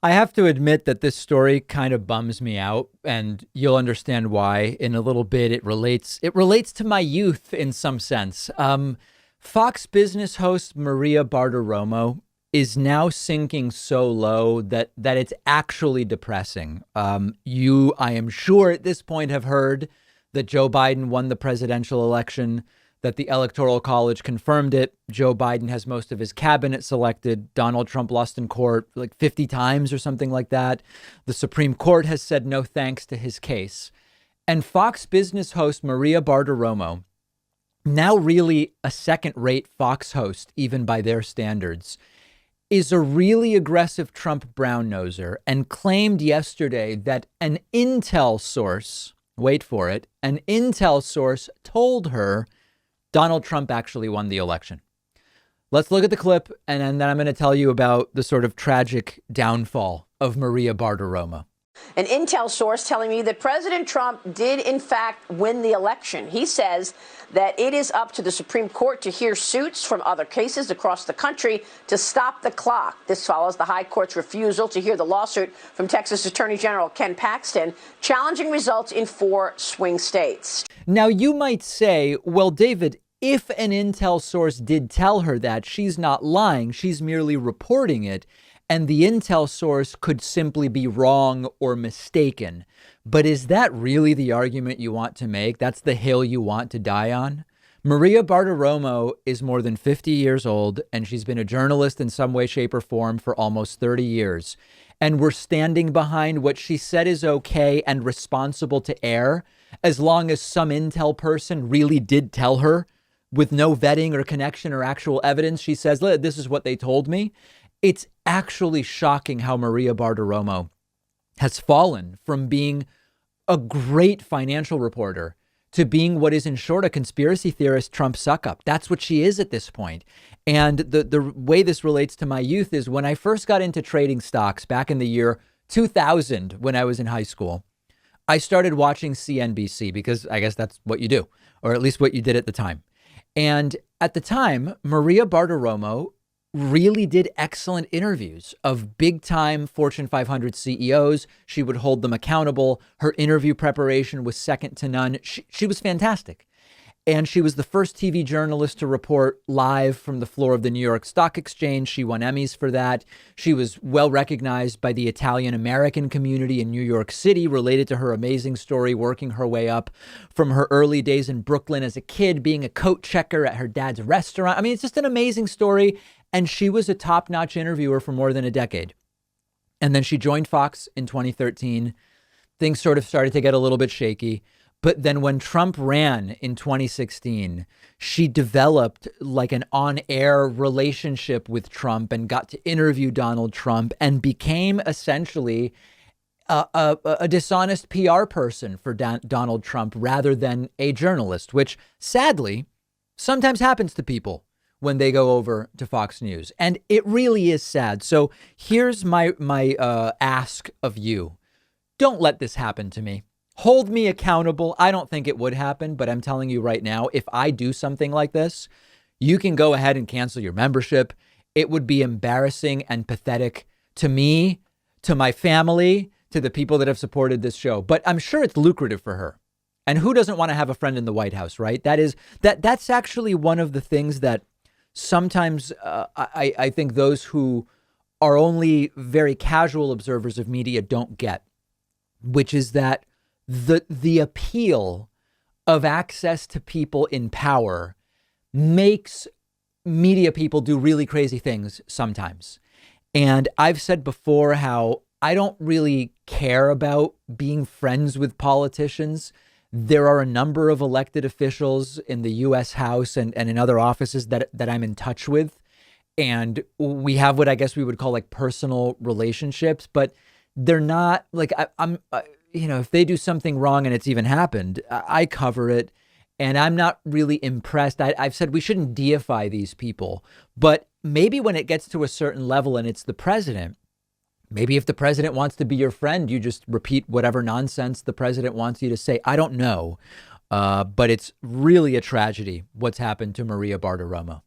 I have to admit that this story kind of bums me out, and you'll understand why in a little bit. It relates to my youth in some sense. Fox Business host Maria Bartiromo is now sinking so low that it's actually depressing. You, I am sure at this point, have heard that Joe Biden won the presidential election, that the Electoral College confirmed it. Joe Biden has most of his cabinet selected. Donald Trump lost in court like 50 times or something like that. The Supreme Court has said no thanks to his case. And Fox Business host Maria Bartiromo, now really a second-rate Fox host, even by their standards, is a really aggressive Trump brown-noser and claimed yesterday that an intel source, wait for it, an intel source told her Donald Trump actually won the election. Let's look at the clip, and then I'm going to tell you about the sort of tragic downfall of Maria Bartiromo. An intel source telling me that President Trump did, in fact, win the election. He says that it is up to the Supreme Court to hear suits from other cases across the country to stop the clock. This follows the High Court's refusal to hear the lawsuit from Texas Attorney General Ken Paxton, challenging results in 4 swing states. Now, you might say, well, David, if an intel source did tell her that, she's not lying. She's merely reporting it. And the intel source could simply be wrong or mistaken. But is that really the argument you want to make? That's the hill you want to die on? Maria Bartiromo is more than 50 years old, and she's been a journalist in some way, shape, or form for almost 30 years. And we're standing behind what she said is okay and responsible to air, as long as some intel person really did tell her with no vetting or connection or actual evidence. She says, this is what they told me. It's actually shocking how Maria Bartiromo has fallen from being a great financial reporter to being what is in short a conspiracy theorist Trump suck up. That's what she is at this point. And the way this relates to my youth is when I first got into trading stocks back in the year 2000, when I was in high school, I started watching CNBC because I guess that's what you do, or at least what you did at the time. And at the time, Maria Bartiromo really did excellent interviews of big time Fortune 500 CEOs. She would hold them accountable. Her interview preparation was second to none. She was fantastic. And she was the first TV journalist to report live from the floor of the New York Stock Exchange. She won Emmys for that. She was well recognized by the Italian American community in New York City, related to her amazing story, working her way up from her early days in Brooklyn as a kid, being a coat checker at her dad's restaurant. I mean, it's just an amazing story. And she was a top-notch interviewer for more than a decade. And then she joined Fox in 2013. Things sort of started to get a little bit shaky. But then when Trump ran in 2016, she developed like an on-air relationship with Trump and got to interview Donald Trump and became essentially a dishonest PR person for Donald Trump rather than a journalist, which sadly sometimes happens to people when they go over to Fox News. And it really is sad. So here's my ask of you. Don't let this happen to me. Hold me accountable. I don't think it would happen, but I'm telling you right now, if I do something like this, you can go ahead and cancel your membership. It would be embarrassing and pathetic to me, to my family, to the people that have supported this show. But I'm sure it's lucrative for her. And who doesn't want to have a friend in the White House, right? That's actually one of the things that sometimes I think those who are only very casual observers of media don't get, which is that the appeal of access to people in power makes media people do really crazy things sometimes. And I've said before how I don't really care about being friends with politicians. There are a number of elected officials in the U.S. House and in other offices that I'm in touch with. And we have what I guess we would call like personal relationships, but they're not like if they do something wrong and it's even happened, I cover it. And I'm not really impressed. I've said we shouldn't deify these people, but maybe when it gets to a certain level and it's the president, maybe if the president wants to be your friend, you just repeat whatever nonsense the president wants you to say. I don't know. But it's really a tragedy what's happened to Maria Bartiromo.